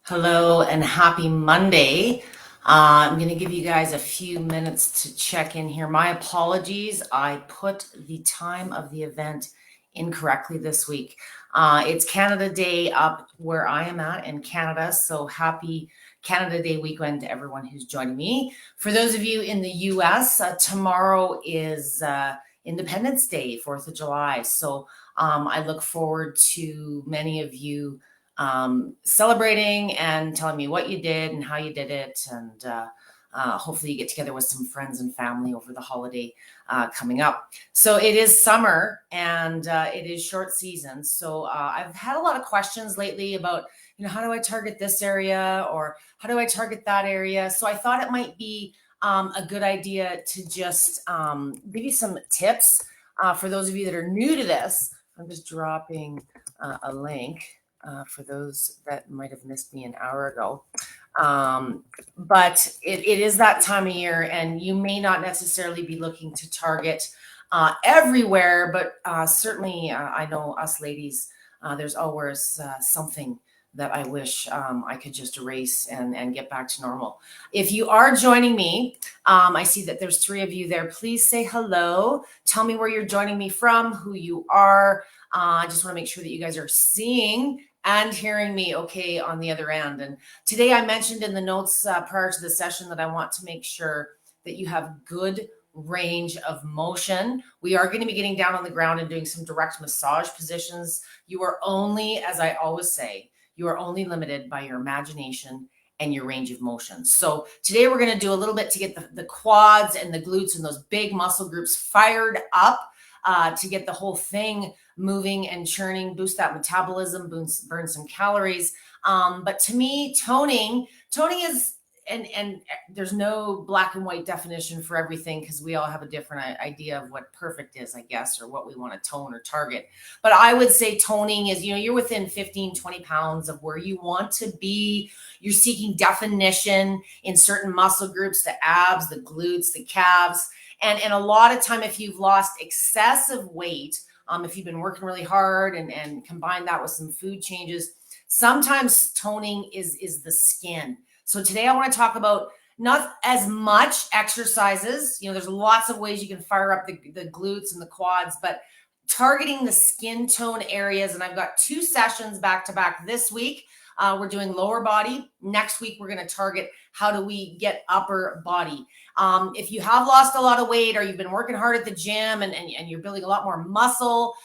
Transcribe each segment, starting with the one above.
Hello and happy Monday. I'm going to give you guys a few minutes to check in here. My apologies. I put the time of the event incorrectly this week. It's Canada Day up where I am at in Canada. So happy Canada Day weekend to everyone who's joining me. For those of you in the US, tomorrow is Independence Day, 4th of July. So I look forward to many of you celebrating and telling me what you did and how you did it. And hopefully you get together with some friends and family over the holiday coming up. So it is summer and it is short season. So I've had a lot of questions lately about, how do I target this area or how do I target that area? So I thought it might be a good idea to just give you some tips for those of you that are new to this. I'm just dropping a link. For those that might have missed me an hour ago. But it is that time of year, and you may not necessarily be looking to target everywhere, but certainly I know us ladies, there's always something that I wish I could just erase and get back to normal. If you are joining me, I see that there's 3 of you there. Please say hello. Tell me where you're joining me from, who you are. I just want to make sure that you guys are seeing and hearing me okay on the other end. And today I mentioned in the notes prior to the session that I want to make sure that you have good range of motion. We are going to be getting down on the ground and doing some direct massage positions. You are only, as I always say, you are only limited by your imagination and your range of motion. So today we're going to do a little bit to get the quads and the glutes and those big muscle groups fired up to get the whole thing moving and churning, boost that metabolism, burn some calories. But to me, toning is, and there's no black and white definition for everything because we all have a different idea of what perfect is, I guess, or what we want to tone or target. But I would say toning is, you're within 15, 20 pounds of where you want to be. You're seeking definition in certain muscle groups, the abs, the glutes, the calves. And a lot of time, if you've lost excessive weight, if you've been working really hard and combine that with some food changes, sometimes toning is the skin. So today I want to talk about not as much exercises. There's lots of ways you can fire up the glutes and the quads, but targeting the skin tone areas. And I've got 2 sessions back to back this week. We're doing lower body. Next week, we're going to target how do we get upper body. If you have lost a lot of weight or you've been working hard at the gym and you're building a lot more muscle,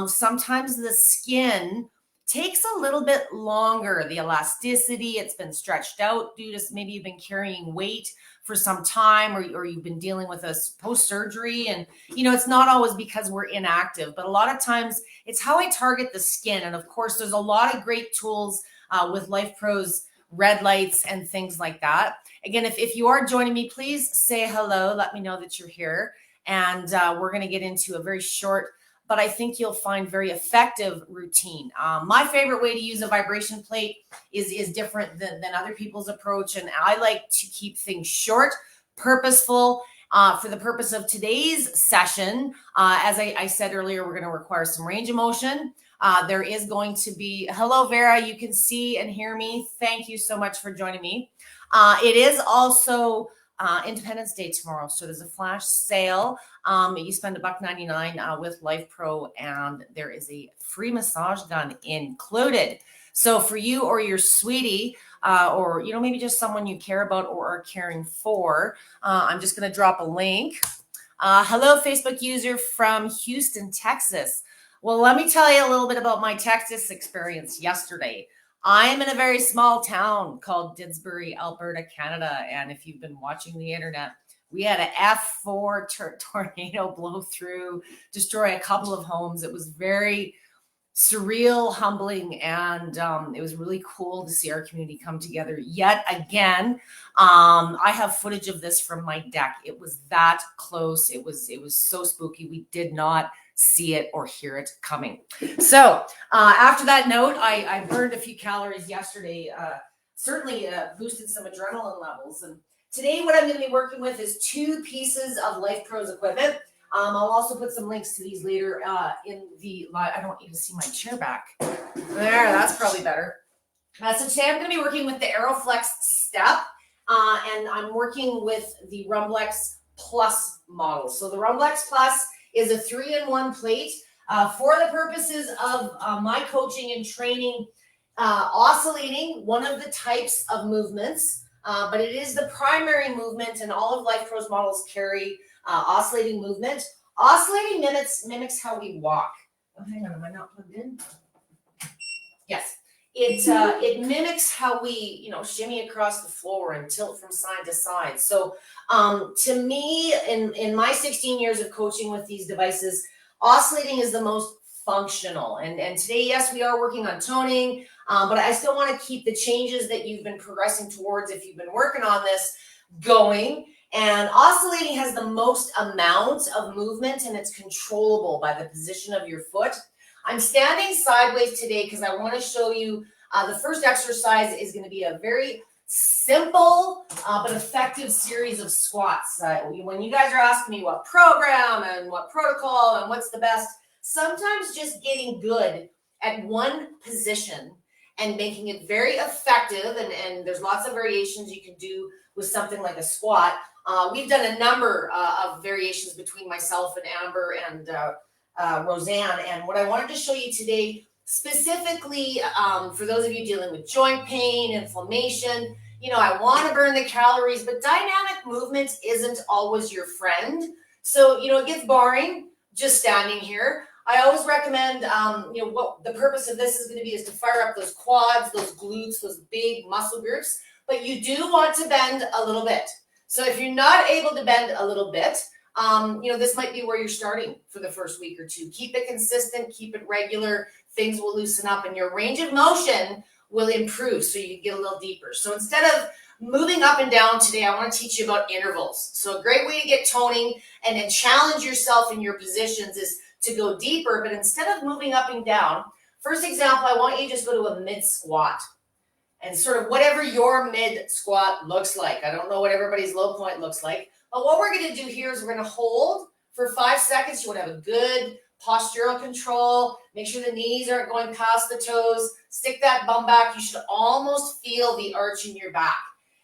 sometimes the skin takes a little bit longer. The elasticity, it's been stretched out due to maybe you've been carrying weight for some time or you've been dealing with a post-surgery. And, it's not always because we're inactive, but a lot of times it's how I target the skin. And of course, there's a lot of great tools with Lifepro's red lights and things like that. Again, if you are joining me, please say hello. Let me know that you're here. And we're going to get into a very short, but I think you'll find very effective routine. My favorite way to use a vibration plate is different than other people's approach. And I like to keep things short, purposeful. For the purpose of today's session, as I said earlier, we're going to require some range of motion. There is going to be, hello, Vera, you can see and hear me. Thank you so much for joining me. It is also Independence Day tomorrow. So there's a flash sale. You spend $1.99 with Lifepro, and there is a free massage gun included. So for you or your sweetie, or maybe just someone you care about or are caring for, I'm just going to drop a link. Hello, Facebook user from Houston, Texas. Well, let me tell you a little bit about my Texas experience yesterday. I am in a very small town called Didsbury, Alberta, Canada. And if you've been watching the internet, we had an F4 tornado blow through, destroy a couple of homes. It was very surreal, humbling, and it was really cool to see our community come together yet again. I have footage of this from my deck. It was that close. It was so spooky. We did not see it or hear it coming. So after that note, I burned a few calories yesterday, certainly boosted some adrenaline levels. And today what I'm going to be working with is 2 pieces of Lifepro's equipment. I'll also put some links to these later in the live. I don't want you to see my chair back. There, that's probably better. So today I'm going to be working with the AeroFlex Step, and I'm working with the Rumblex Plus model. So the Rumblex Plus is a 3-in-1 plate for the purposes of my coaching and training, oscillating, one of the types of movements, but it is the primary movement, and all of Lifepro's models carry oscillating movement. Oscillating mimics how we walk. Oh, hang on, am I not plugged in? Yes. It mimics how we, shimmy across the floor and tilt from side to side. So to me, in my 16 years of coaching with these devices, oscillating is the most functional. And today, yes, we are working on toning, but I still want to keep the changes that you've been progressing towards if you've been working on this going. And oscillating has the most amount of movement, and it's controllable by the position of your foot. I'm standing sideways today because I want to show you the first exercise is going to be a very simple but effective series of squats. When you guys are asking me what program and what protocol and what's the best, sometimes just getting good at one position and making it very effective, and there's lots of variations you can do with something like a squat. We've done a number of variations between myself and Amber and Roseanne, and what I wanted to show you today, specifically for those of you dealing with joint pain, inflammation, I want to burn the calories, but dynamic movement isn't always your friend. So, it gets boring just standing here. I always recommend, what the purpose of this is going to be is to fire up those quads, those glutes, those big muscle groups, but you do want to bend a little bit. So if you're not able to bend a little bit, this might be where you're starting for the first week or two. Keep it consistent, keep it regular. Things will loosen up and your range of motion will improve so you can get a little deeper. So instead of moving up and down today, I want to teach you about intervals. So a great way to get toning and challenge yourself in your positions is to go deeper, but instead of moving up and down, first example, I want you to just go to a mid squat. And sort of whatever your mid squat looks like. I don't know what everybody's low point looks like. But what we're going to do here is we're going to hold for 5 seconds. You want to have a good postural control. Make sure the knees aren't going past the toes. Stick that bum back. You should almost feel the arch in your back.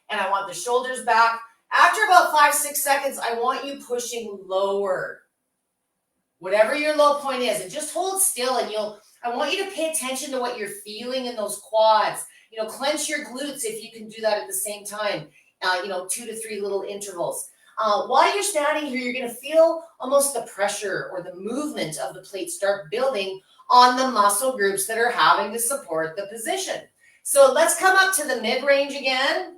And I want the shoulders back. After about 5-6 seconds, I want you pushing lower. Whatever your low point is. And just hold still, and I want you to pay attention to what you're feeling in those quads. Clench your glutes if you can do that at the same time. 2 to 3 little intervals. While you're standing here, you're going to feel almost the pressure or the movement of the plate start building on the muscle groups that are having to support the position. So let's come up to the mid-range again.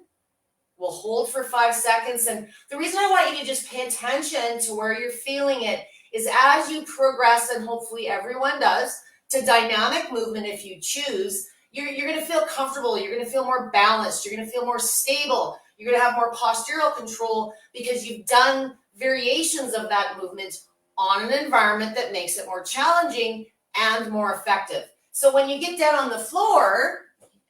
We'll hold for 5 seconds. And the reason I want you to just pay attention to where you're feeling it is as you progress, and hopefully everyone does, to dynamic movement if you choose, you're going to feel comfortable. You're going to feel more balanced. You're going to feel more stable. You're going to have more postural control because you've done variations of that movement on an environment that makes it more challenging and more effective. So when you get down on the floor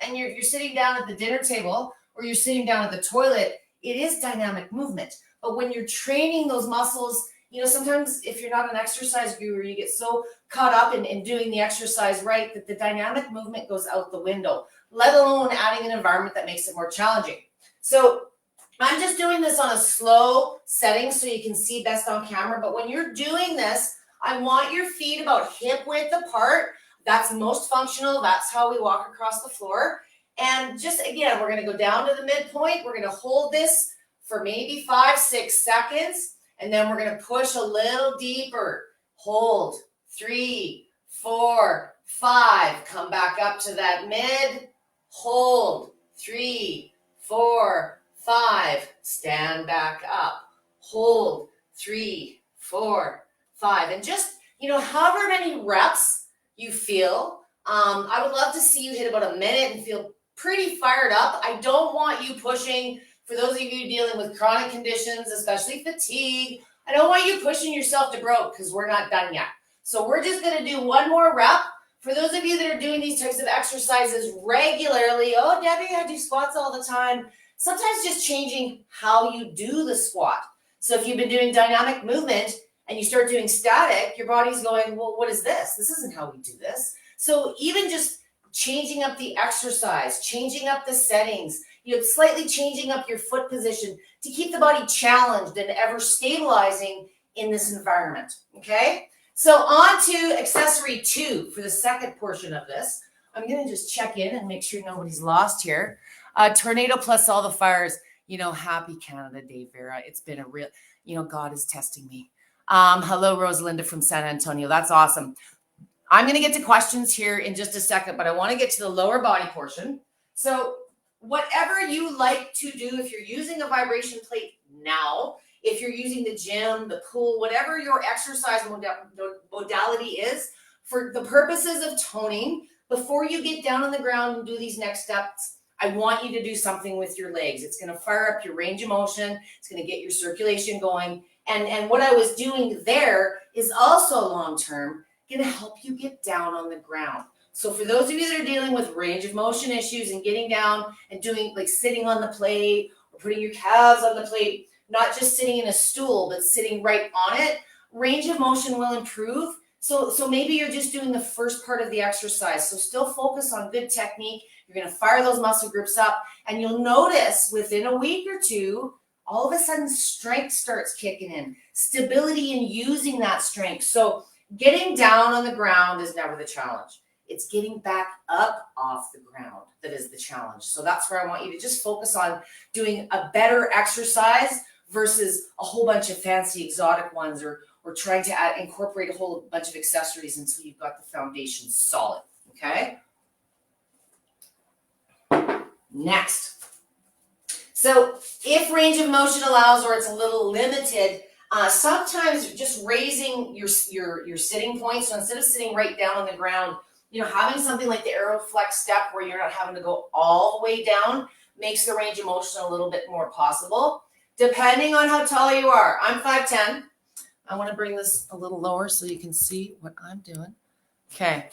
and you're sitting down at the dinner table or you're sitting down at the toilet, it is dynamic movement. But when you're training those muscles, sometimes if you're not an exercise guru, you get so caught up in doing the exercise right that the dynamic movement goes out the window, let alone adding an environment that makes it more challenging. So I'm just doing this on a slow setting so you can see best on camera. But when you're doing this, I want your feet about hip width apart. That's most functional. That's how we walk across the floor. And just again, we're going to go down to the midpoint. We're going to hold this for maybe 5-6 seconds. And then we're going to push a little deeper. Hold. 3, 4, 5. Come back up to that mid. Hold. 3, 4, 5. Stand back up. Hold. 3, 4, 5. And just, however many reps you feel. I would love to see you hit about a minute and feel pretty fired up. I don't want you pushing. For those of you dealing with chronic conditions, especially fatigue, I don't want you pushing yourself to broke because we're not done yet. So we're just going to do one more rep. For those of you that are doing these types of exercises regularly, oh, Debbie, I do squats all the time. Sometimes just changing how you do the squat. So if you've been doing dynamic movement and you start doing static, your body's going, well, what is this? This isn't how we do this. So even just changing up the exercise, changing up the settings, slightly changing up your foot position to keep the body challenged and ever stabilizing in this environment, okay? So on to accessory 2 for the second portion of this. I'm going to just check in and make sure nobody's lost here. Tornado plus all the fires. Happy Canada Day, Vera. It's been a real, God is testing me. Hello, Rosalinda from San Antonio. That's awesome. I'm going to get to questions here in just a second, but I want to get to the lower body portion. So whatever you like to do, if you're using a vibration plate now, if you're using the gym, the pool, whatever your exercise modality is, for the purposes of toning, before you get down on the ground and do these next steps, I want you to do something with your legs. It's going to fire up your range of motion. It's going to get your circulation going. And what I was doing there is also long-term going to help you get down on the ground. So for those of you that are dealing with range of motion issues and getting down and doing like sitting on the plate or putting your calves on the plate, not just sitting in a stool, but sitting right on it, range of motion will improve. So maybe you're just doing the first part of the exercise. So still focus on good technique. You're going to fire those muscle groups up, and you'll notice within a week or two, all of a sudden strength starts kicking in, stability in using that strength. So getting down on the ground is never the challenge. It's getting back up off the ground that is the challenge. So that's where I want you to just focus on doing a better exercise versus a whole bunch of fancy exotic ones or trying to incorporate a whole bunch of accessories until you've got the foundation solid, okay? Next. So if range of motion allows or it's a little limited, sometimes just raising your sitting point. So instead of sitting right down on the ground, having something like the AeroFlex step where you're not having to go all the way down makes the range of motion a little bit more possible, depending on how tall you are. I'm 5'10". I want to bring this a little lower so you can see what I'm doing. Okay.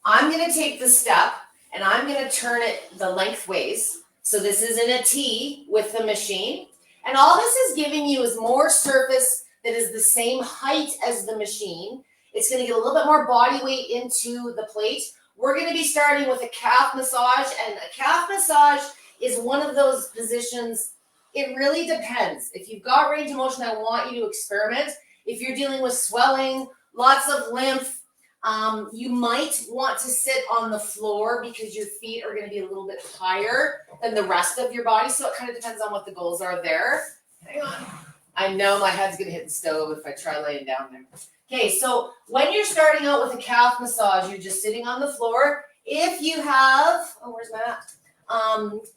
I'm going to take the step and I'm going to turn it the lengthways. So this is in a T with the machine. And all this is giving you is more surface that is the same height as the machine. It's going to get a little bit more body weight into the plate. We're going to be starting with a calf massage. And a calf massage is one of those positions. It really depends. If you've got range of motion, I want you to experiment. If you're dealing with swelling, lots of lymph, you might want to sit on the floor because your feet are going to be a little bit higher than the rest of your body. So it kind of depends on what the goals are there. Hang on. I know my head's going to hit the stove if I try laying down there. Okay, so when you're starting out with a calf massage, you're just sitting on the floor. If you have, where's Matt?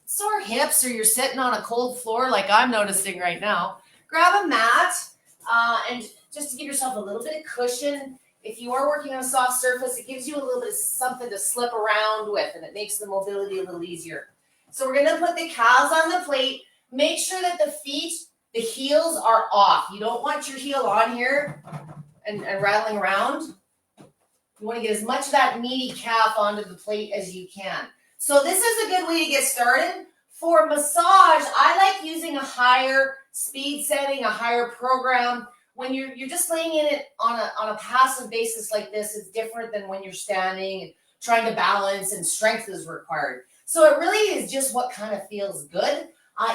Sore hips or you're sitting on a cold floor like I'm noticing right now, grab a mat and just to give yourself a little bit of cushion. If you are working on a soft surface, it gives you a little bit of something to slip around with and it makes the mobility a little easier. So we're going to put the calves on the plate. Make sure that the feet, the heels are off. You don't want your heel on here and rattling around. You want to get as much of that meaty calf onto the plate as you can. So this is a good way to get started. For massage, I like using a higher speed setting, a higher program. When you're just laying in it on a passive basis like this, it's different than when you're standing and trying to balance and strength is required. So it really is just what kind of feels good.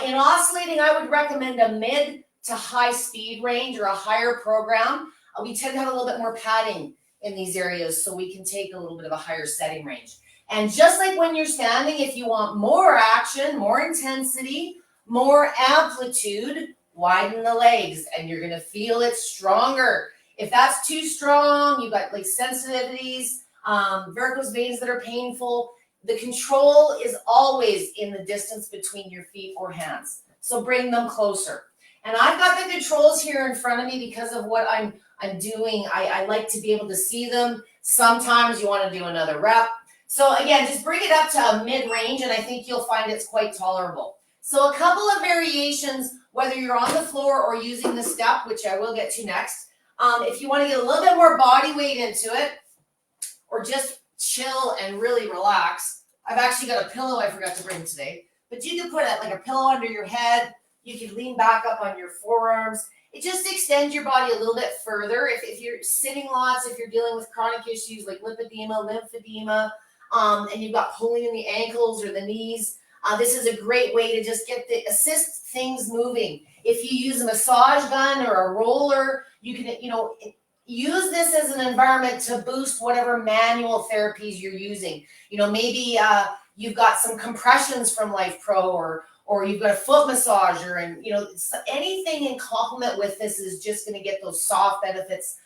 In oscillating, I would recommend a mid to high speed range or a higher program. We tend to have a little bit more padding in these areas so we can take a little bit of a higher setting range. And just like when you're standing, if you want more action, more intensity, more amplitude, widen the legs and you're going to feel it stronger. If that's too strong, you've got like sensitivities, varicose veins that are painful, the control is always in the distance between your feet or hands. So bring them closer. And I've got the controls here in front of me because of what I'm doing. I like to be able to see them. Sometimes you want to do another rep. So again, just bring it up to a mid-range and I think you'll find it's quite tolerable. So a couple of variations, whether you're on the floor or using the step, which I will get to next. If you want to get a little bit more body weight into it or just chill and really relax, I've actually got a pillow I forgot to bring today, but you can put it like a pillow under your head. You can lean back up on your forearms. It just extends your body a little bit further. If you're sitting lots, if you're dealing with chronic issues like lipedema, lymphedema, and you've got pulling in the ankles or the knees, this is a great way to just assist things moving. If you use a massage gun or a roller, you can, use this as an environment to boost whatever manual therapies you're using. Maybe you've got some compressions from Lifepro, or you've got a foot massager, and anything in complement with this is just going to get those soft benefits.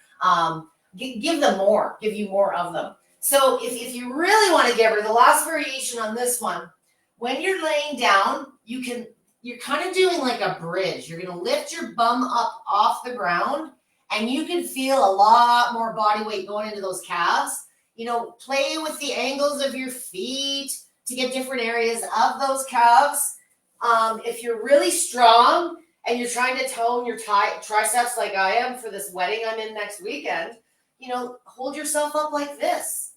Give you more of them. So if you really want to get rid of the last variation on this one, when you're laying down, you're kind of doing like a bridge. You're going to lift your bum up off the ground, and you can feel a lot more body weight going into those calves. Play with the angles of your feet to get different areas of those calves. If you're really strong and you're trying to tone your triceps like I am for this wedding I'm in next weekend, hold yourself up like this.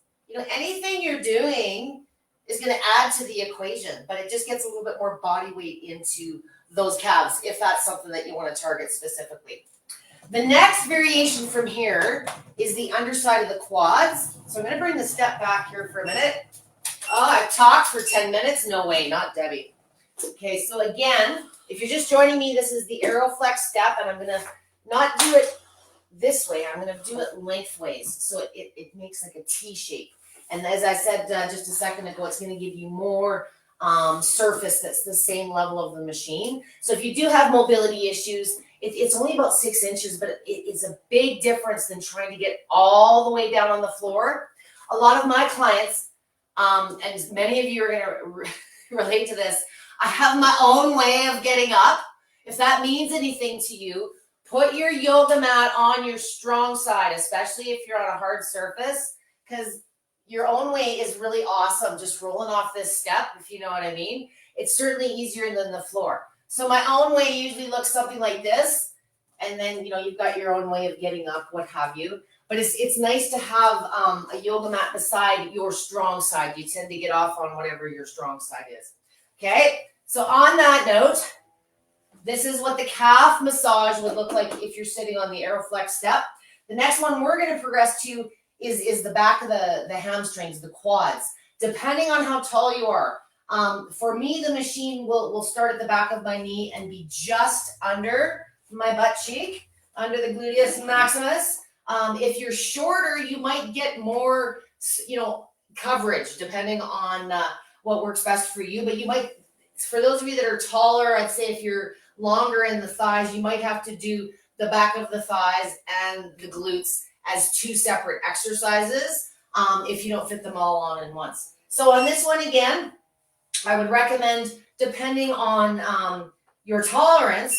Anything you're doing is going to add to the equation, but it just gets a little bit more body weight into those calves if that's something that you want to target specifically. The next variation from here is the underside of the quads. So I'm going to bring the step back here for a minute. Oh, I've talked for 10 minutes. No way, not Debbie. Okay, so again, if you're just joining me, this is the AeroFlex step, and I'm going to not do it this way. I'm going to do it lengthways, so it makes like a T shape. And as I said just a second ago, it's going to give you more surface that's the same level of the machine. So if you do have mobility issues, it's only about 6 inches, but it's a big difference than trying to get all the way down on the floor. A lot of my clients, and many of you are going to relate to this, I have my own way of getting up. If that means anything to you, put your yoga mat on your strong side, especially if you're on a hard surface, because your own way is really awesome, just rolling off this step, if you know what I mean. It's certainly easier than the floor. So my own way usually looks something like this, and then you've got your own way of getting up, what have you. But it's nice to have a yoga mat beside your strong side. You tend to get off on whatever your strong side is. Okay, so on that note, this is what the calf massage would look like if you're sitting on the AeroFlex step. The next one we're going to progress to is the back of the hamstrings, the quads, depending on how tall you are. For me, the machine will start at the back of my knee and be just under my butt cheek, under the gluteus maximus. If you're shorter, you might get more, coverage depending on what works best for you. But you might, for those of you that are taller, I'd say if you're longer in the thighs, you might have to do the back of the thighs and the glutes as 2 separate exercises if you don't fit them all on in once. So on this one again, I would recommend, depending on your tolerance,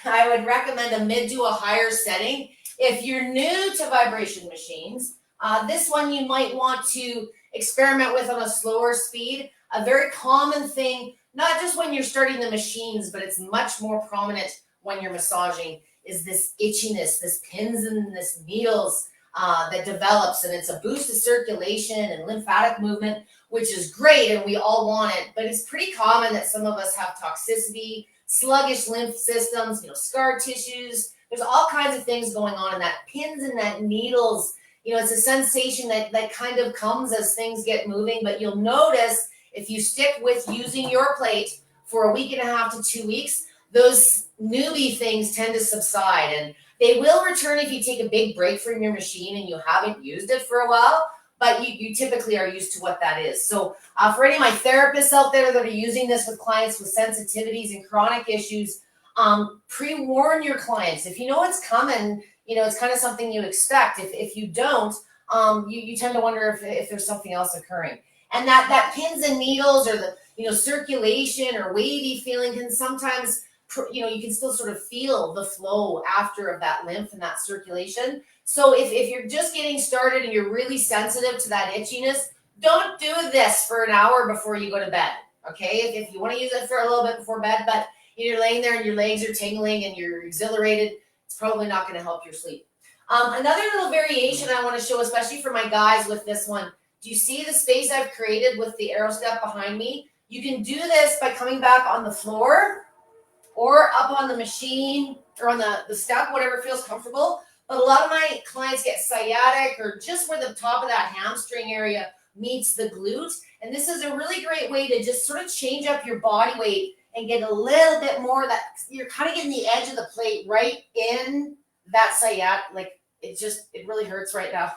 I would recommend a mid to a higher setting. If you're new to vibration machines, this one you might want to experiment with on a slower speed. A very common thing, not just when you're starting the machines, but it's much more prominent when you're massaging, is this itchiness, this pins and this needles that develops, and it's a boost of circulation and lymphatic movement, which is great, and we all want it, but it's pretty common that some of us have toxicity, sluggish lymph systems, scar tissues. There's all kinds of things going on, and that pins and that needles, it's a sensation that kind of comes as things get moving, but you'll notice if you stick with using your plate for a week and a half to 2 weeks, those newbie things tend to subside, and they will return if you take a big break from your machine and you haven't used it for a while, but you typically are used to what that is. So for any of my therapists out there that are using this with clients with sensitivities and chronic issues, pre-warn your clients. If you know it's coming, it's kind of something you expect. If you don't, you tend to wonder if there's something else occurring. And that pins and needles or the circulation or wavy feeling can sometimes, you can still sort of feel the flow after of that lymph and that circulation. So if you're just getting started and you're really sensitive to that itchiness, don't do this for an hour before you go to bed. Okay, if you want to use it for a little bit before bed, but you're laying there and your legs are tingling and you're exhilarated, it's probably not going to help your sleep. Another little variation I want to show, especially for my guys with this one. Do you see the space I've created with the Aero step behind me? You can do this by coming back on the floor or up on the machine or on the step, whatever feels comfortable. But a lot of my clients get sciatic or just where the top of that hamstring area meets the glute. And this is a really great way to just sort of change up your body weight and get a little bit more that you're kind of getting the edge of the plate right in that sciatic. Like it really hurts right now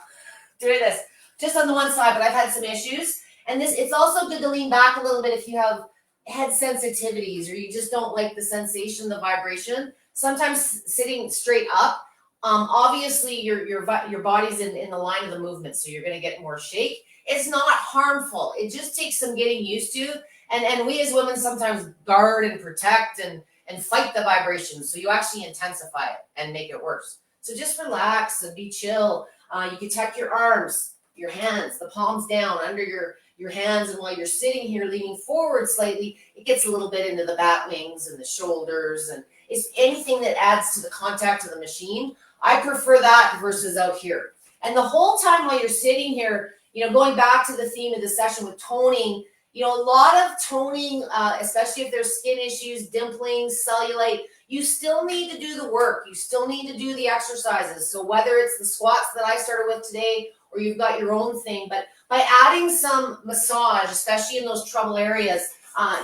doing this just on the one side, but I've had some issues. And it's also good to lean back a little bit if you have head sensitivities or you just don't like the sensation, the vibration. Sometimes sitting straight up, obviously your body's in the line of the movement, so you're going to get more shake. It's not harmful. It just takes some getting used to. And we as women sometimes guard and protect and fight the vibrations. So you actually intensify it and make it worse. So just relax and be chill. You can tuck your arms, your hands, the palms down under your hands. And while you're sitting here leaning forward slightly, it gets a little bit into the bat wings and the shoulders. And it's anything that adds to the contact of the machine. I prefer that versus out here. And the whole time while you're sitting here, going back to the theme of the session with toning, a lot of toning, especially if there's skin issues, dimpling, cellulite, you still need to do the work. You still need to do the exercises. So whether it's the squats that I started with today or you've got your own thing, but by adding some massage, especially in those trouble areas,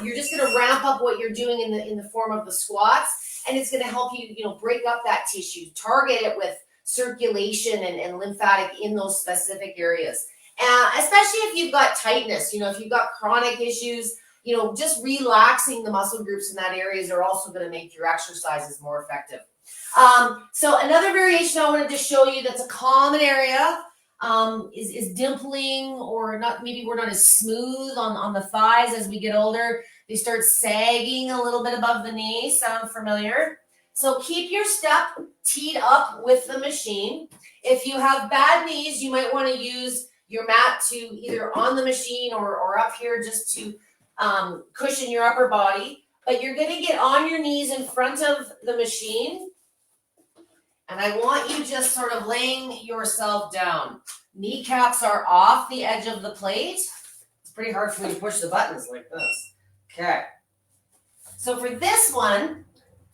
you're just going to ramp up what you're doing in the form of the squats, and it's going to help you, break up that tissue, target it with circulation and lymphatic in those specific areas. Especially if you've got tightness, if you've got chronic issues, just relaxing the muscle groups in that areas are also going to make your exercises more effective. So another variation I wanted to show you that's a common area is dimpling, or not. Maybe we're not as smooth on the thighs as we get older. They start sagging a little bit above the knee. Sound familiar? So keep your step teed up with the machine. If you have bad knees, you might want to use your mat to either on the machine or up here just to cushion your upper body. But you're going to get on your knees in front of the machine. And I want you just sort of laying yourself down. Kneecaps are off the edge of the plate. It's pretty hard for me to push the buttons like this. Okay. So for this one,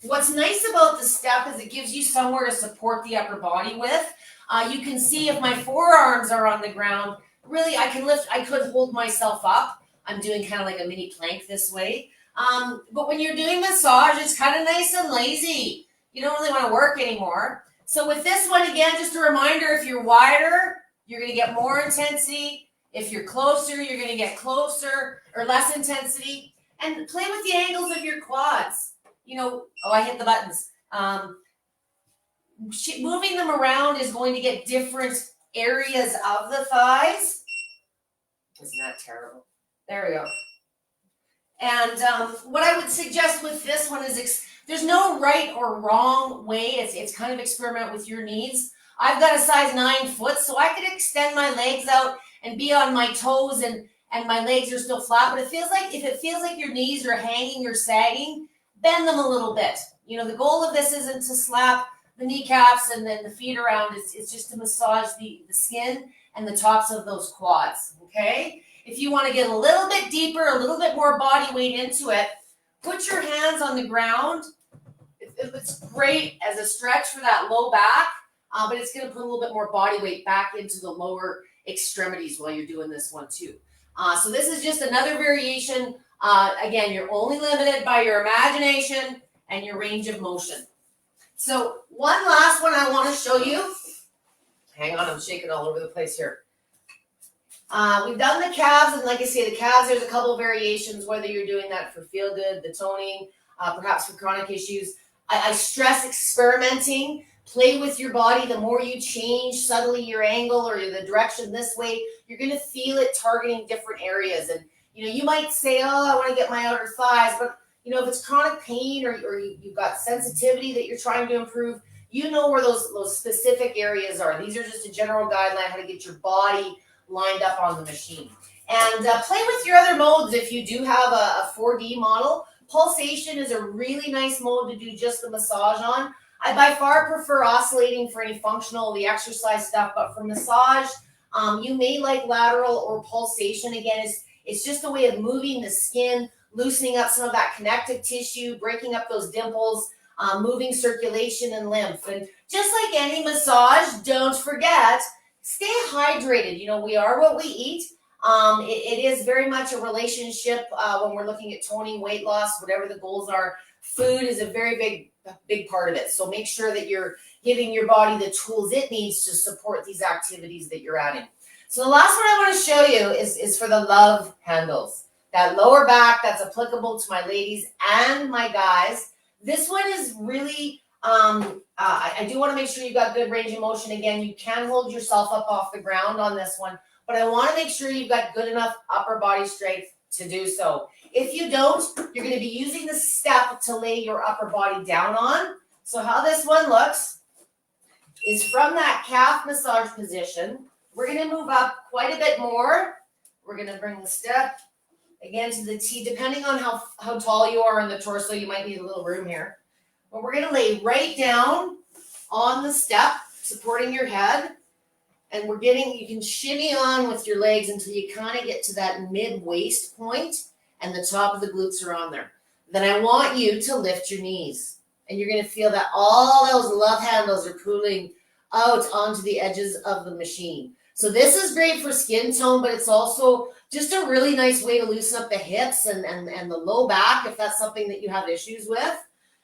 what's nice about the step is it gives you somewhere to support the upper body with. You can see if my forearms are on the ground, really I could hold myself up. I'm doing kind of like a mini plank this way. But when you're doing massage, it's kind of nice and lazy. You don't really want to work anymore. So with this one, again, just a reminder, if you're wider, you're going to get more intensity. If you're closer, you're going to get closer or less intensity. And play with the angles of your quads. I hit the buttons. Moving them around is going to get different areas of the thighs. Isn't that terrible? There we go. And what I would suggest with this one is there's no right or wrong way. It's kind of experiment with your needs. I've got a size 9 foot, so I could extend my legs out and be on my toes and my legs are still flat. But if it feels like your knees are hanging or sagging, bend them a little bit. The goal of this isn't to slap the kneecaps and then the feet around. It's just to massage the skin and the tops of those quads, okay? If you want to get a little bit deeper, a little bit more body weight into it, put your hands on the ground. It's great as a stretch for that low back, but it's going to put a little bit more body weight back into the lower extremities while you're doing this one too. So this is just another variation. Again, you're only limited by your imagination and your range of motion. So one last one I want to show you. Hang on, I'm shaking all over the place here. We've done the calves, and like I say, the calves, there's a couple of variations, whether you're doing that for feel good, the toning, perhaps for chronic issues. I stress experimenting. Play with your body. The more you change subtly your angle or the direction this way, you're going to feel it targeting different areas. And, you might say, I want to get my outer thighs, but if it's chronic pain or you've got sensitivity that you're trying to improve, where those specific areas are. These are just a general guideline how to get your body lined up on the machine. And play with your other modes if you do have a 4D model. Pulsation is a really nice mode to do just the massage on. I by far prefer oscillating for any functional, the exercise stuff, but for massage, you may like lateral or pulsation. Again, it's just a way of moving the skin, loosening up some of that connective tissue, breaking up those dimples, moving circulation and lymph. And just like any massage, don't forget, stay hydrated. We are what we eat. It is very much a relationship when we're looking at toning, weight loss, whatever the goals are. Food is a very big part of it. So make sure that you're giving your body the tools it needs to support these activities that you're adding. So the last one I want to show you is for the love handles. That lower back, that's applicable to my ladies and my guys. This one is really, I do want to make sure you've got good range of motion. Again, you can hold yourself up off the ground on this one, but I want to make sure you've got good enough upper body strength to do so. If you don't, you're going to be using the step to lay your upper body down on. So how this one looks is from that calf massage position, we're going to move up quite a bit more. We're going to bring the step again to the T. Depending on how tall you are in the torso, you might need a little room here. But we're going to lay right down on the step, supporting your head. And you can shimmy on with your legs until you kind of get to that mid-waist point and the top of the glutes are on there. Then I want you to lift your knees. And you're going to feel that all those love handles are pulling out onto the edges of the machine. So this is great for skin tone, but it's also just a really nice way to loosen up the hips and the low back if that's something that you have issues with.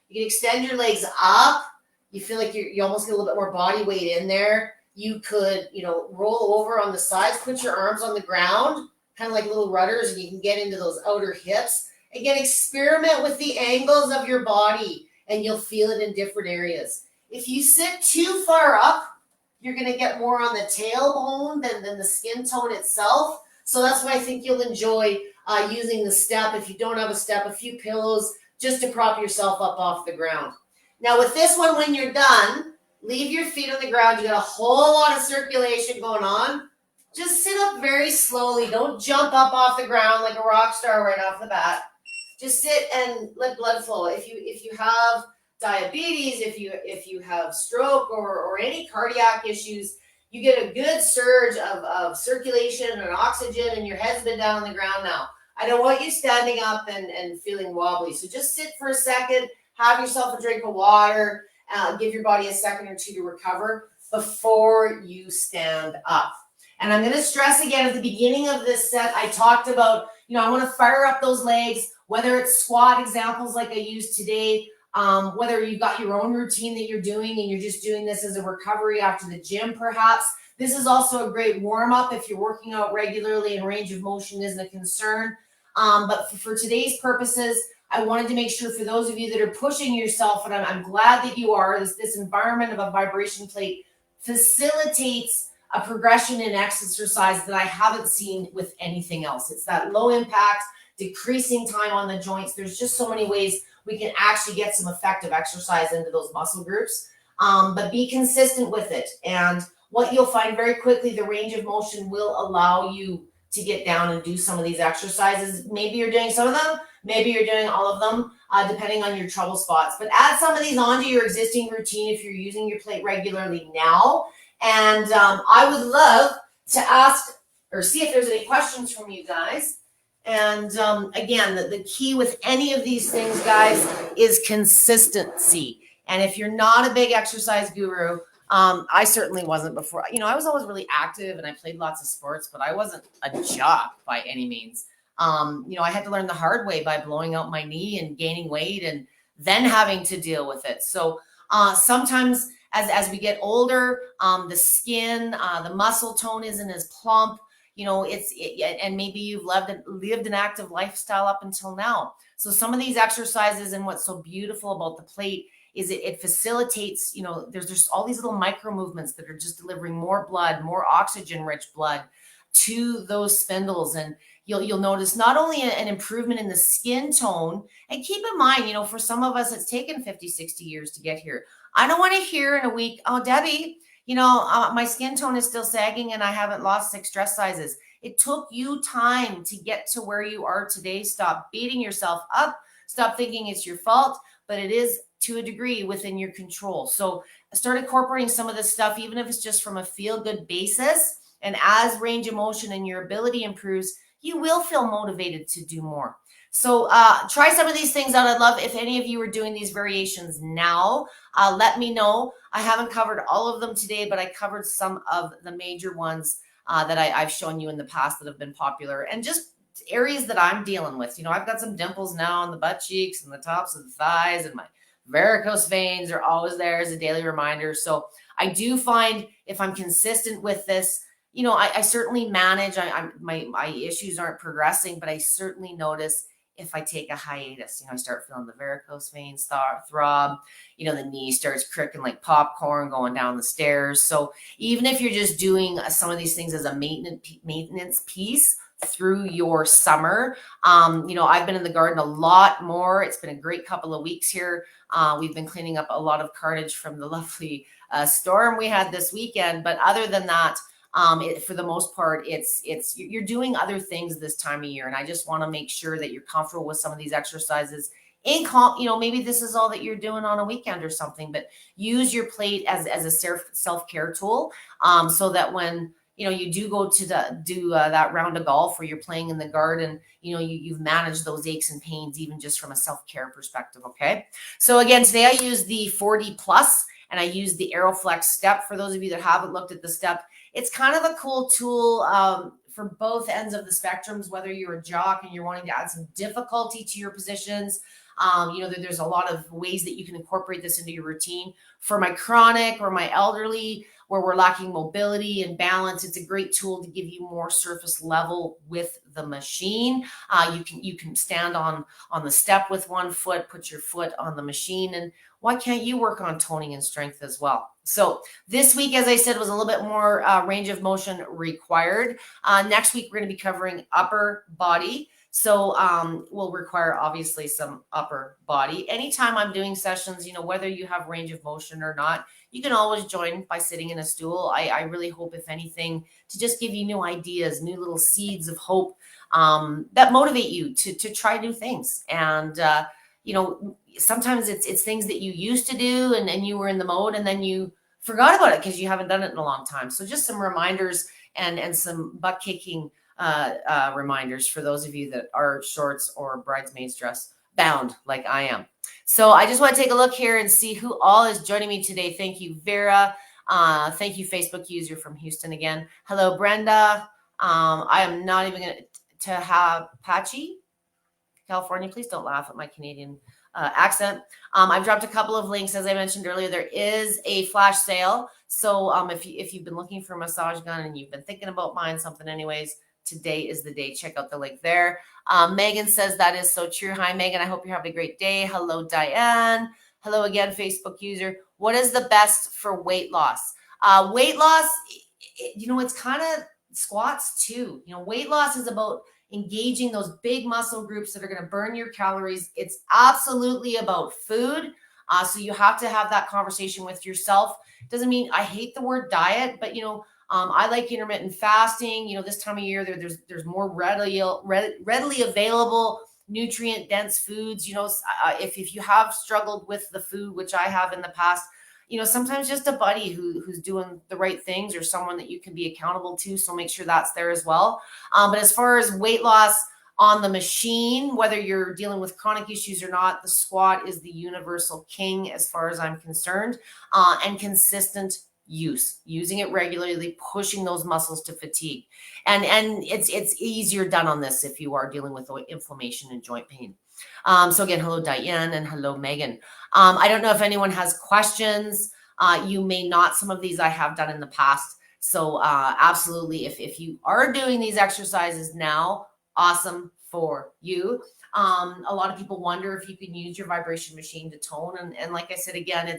You can extend your legs up. You feel like you almost get a little bit more body weight in there. You could, roll over on the sides, put your arms on the ground, kind of like little rudders, and you can get into those outer hips. Again, experiment with the angles of your body, and you'll feel it in different areas. If you sit too far up, you're going to get more on the tailbone than the skin tone itself. So that's why I think you'll enjoy using the step. If you don't have a step, a few pillows just to prop yourself up off the ground. Now with this one, when you're done, leave your feet on the ground. You got a whole lot of circulation going on. Just sit up very slowly. Don't jump up off the ground like a rock star right off the bat. Just sit and let blood flow. If you have diabetes, if you have stroke or any cardiac issues, you get a good surge of circulation and oxygen, and your head's been down on the ground now. I don't want you standing up and feeling wobbly. So just sit for a second, have yourself a drink of water, give your body a second or two to recover before you stand up. And I'm going to stress again at the beginning of this set, I talked about, I want to fire up those legs, whether it's squat examples like I used today, whether you've got your own routine that you're doing and you're just doing this as a recovery after the gym, perhaps. This is also a great warm-up if you're working out regularly and range of motion isn't a concern. But for today's purposes, I wanted to make sure for those of you that are pushing yourself, and I'm glad that you are, this environment of a vibration plate facilitates a progression in exercise that I haven't seen with anything else. It's that low impact, decreasing time on the joints. There's just so many ways we can actually get some effective exercise into those muscle groups, but be consistent with it. And what you'll find very quickly, the range of motion will allow you to get down and do some of these exercises. Maybe you're doing some of them, maybe you're doing all of them, depending on your trouble spots. But add some of these onto your existing routine if you're using your plate regularly now. And I would love to ask or see if there's any questions from you guys. And again, the key with any of these things, guys, is consistency. And if you're not a big exercise guru, I certainly wasn't before. I was always really active and I played lots of sports, but I wasn't a jock by any means. I had to learn the hard way by blowing out my knee and gaining weight and then having to deal with it. So sometimes as we get older, the skin, the muscle tone isn't as plump. And maybe you've lived an active lifestyle up until now. So some of these exercises, and what's so beautiful about the plate is it facilitates, there's just all these little micro movements that are just delivering more blood, more oxygen rich blood to those spindles. And you'll notice not only an improvement in the skin tone, and keep in mind, for some of us, it's taken 50, 60 years to get here. I don't want to hear in a week, oh, Debbie, my skin tone is still sagging and I haven't lost 6 dress sizes. It took you time to get to where you are today. Stop beating yourself up. Stop thinking it's your fault, but it is to a degree within your control. So start incorporating some of this stuff, even if it's just from a feel-good basis. And as range of motion and your ability improves, you will feel motivated to do more. So try some of these things out. I'd love if any of you are doing these variations now. Let me know. I haven't covered all of them today, but I covered some of the major ones that I've shown you in the past that have been popular, and just areas that I'm dealing with. I've got some dimples now on the butt cheeks and the tops of the thighs, and my varicose veins are always there as a daily reminder. So I do find if I'm consistent with this, I certainly manage. My issues aren't progressing, but I certainly notice if I take a hiatus. I start feeling the varicose veins throb. The knee starts cricking like popcorn going down the stairs. So even if you're just doing some of these things as a maintenance piece through your summer, I've been in the garden a lot more. It's been a great couple of weeks here. We've been cleaning up a lot of carnage from the lovely storm we had this weekend. But other than that, for the most part, you're doing other things this time of year, and I just want to make sure that you're comfortable with some of these exercises. Maybe this is all that you're doing on a weekend or something, but use your plate as a self-care tool, so that when you do go to do that round of golf, or you're playing in the garden, you've managed those aches and pains even just from a self-care perspective. Okay, so again, today I use the 40 plus, and I use the AeroFlex step. For those of you that haven't looked at the step, it's kind of a cool tool for both ends of the spectrums, whether you're a jock and you're wanting to add some difficulty to your positions. There's a lot of ways that you can incorporate this into your routine. For my chronic or my elderly, where we're lacking mobility and balance, it's a great tool to give you more surface level with the machine. You can stand on the step with one foot, put your foot on the machine, and why can't you work on toning and strength as well? So this week, as I said, was a little bit more range of motion required. Next week, we're going to be covering upper body. So we'll require obviously some upper body. Anytime I'm doing sessions, whether you have range of motion or not, you can always join by sitting in a stool. I really hope, if anything, to just give you new ideas, new little seeds of hope that motivate you to try new things. And, sometimes it's things that you used to do and you were in the mode, and then you forgot about it because you haven't done it in a long time. So just some reminders and some butt kicking reminders for those of you that are shorts or bridesmaids dress bound like I am. So I just want to take a look here and see who all is joining me today. Thank you, Vera. Thank you, Facebook user from Houston again. Hello, Brenda. I am not even going to have Patchy, California. Please don't laugh at my Canadian accent. I've dropped a couple of links. As I mentioned earlier, there is a flash sale. So if you've been looking for a massage gun and you've been thinking about buying something anyways, today is the day. Check out the link there. Megan says that is so true. Hi, Megan. I hope you're having a great day. Hello, Diane. Hello again, Facebook user. What is the best for weight loss? Weight loss, it's kind of squats too. Weight loss is about engaging those big muscle groups that are going to burn your calories. It's absolutely about food. So you have to have that conversation with yourself. Doesn't mean I hate the word diet, but I like intermittent fasting. This time of year, there's more readily available nutrient dense foods. If you have struggled with the food, which I have in the past, sometimes just a buddy who's doing the right things, or someone that you can be accountable to. So make sure that's there as well. But as far as weight loss on the machine, whether you're dealing with chronic issues or not, the squat is the universal king as far as I'm concerned. And consistent using it regularly, pushing those muscles to fatigue. And it's easier done on this if you are dealing with inflammation and joint pain. So again, hello, Diane, and hello, Megan. I don't know if anyone has questions. You may not. Some of these I have done in the past. So absolutely, if you are doing these exercises now, awesome for you. A lot of people wonder if you can use your vibration machine to tone. And like I said, again,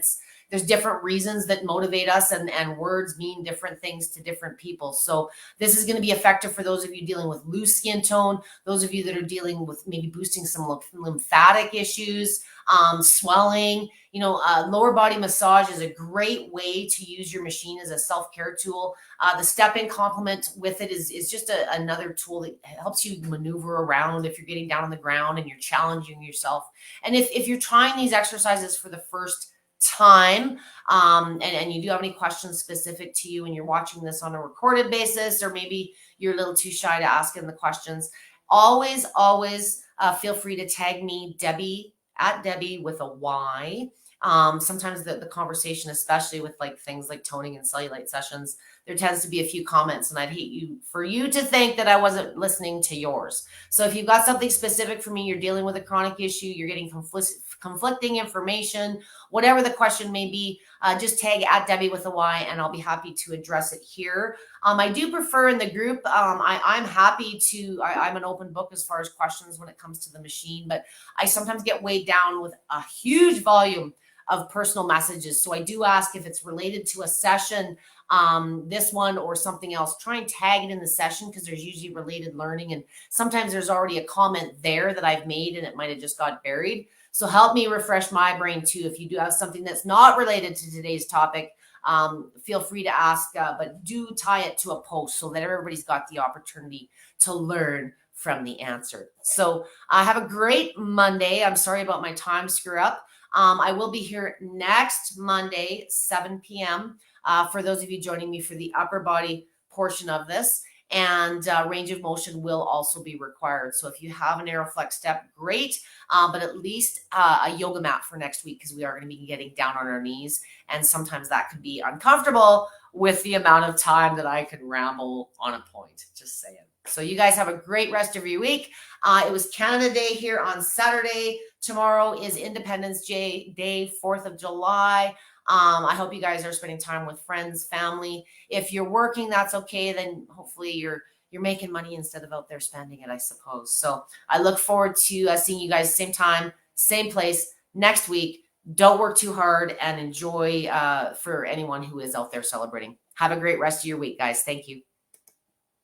there's different reasons that motivate us, and words mean different things to different people. So this is going to be effective for those of you dealing with loose skin tone, those of you that are dealing with maybe boosting some lymphatic issues, swelling. Lower body massage is a great way to use your machine as a self-care tool. The step-in complement with it is just another tool that helps you maneuver around if you're getting down on the ground and you're challenging yourself. And if you're trying these exercises for the first time, and you do have any questions specific to you and you're watching this on a recorded basis, or maybe you're a little too shy to ask in the questions, always feel free to tag me, Debby, at Debby with a Y. Sometimes the conversation, especially with like things like toning and cellulite sessions, there tends to be a few comments, and I'd hate for you to think that I wasn't listening to yours. So if you've got something specific for me, you're dealing with a chronic issue, you're getting conflicting information, whatever the question may be, just tag at Debby with a Y, and I'll be happy to address it here. I do prefer in the group. I'm happy to. I'm an open book as far as questions when it comes to the machine, but I sometimes get weighed down with a huge volume of personal messages. So I do ask if it's related to a session, this one or something else. Try and tag it in the session because there's usually related learning, and sometimes there's already a comment there that I've made and it might have just got buried. So help me refresh my brain too. If you do have something that's not related to today's topic, feel free to ask, but do tie it to a post so that everybody's got the opportunity to learn from the answer. So have a great Monday. I'm sorry about my time screw up. I will be here next Monday, 7 p.m. For those of you joining me for the upper body portion of this. And range of motion will also be required. So if you have an AeroFlex step, great. But at least a yoga mat for next week, because we are going to be getting down on our knees. And sometimes that could be uncomfortable with the amount of time that I could ramble on a point. Just saying. So you guys have a great rest of your week. It was Canada Day here on Saturday. Tomorrow is Independence Day, 4th of July. I hope you guys are spending time with friends, family. If you're working, that's okay. Then hopefully you're making money instead of out there spending it, I suppose. So I look forward to seeing you guys same time, same place next week. Don't work too hard and enjoy for anyone who is out there celebrating. Have a great rest of your week, guys. Thank you.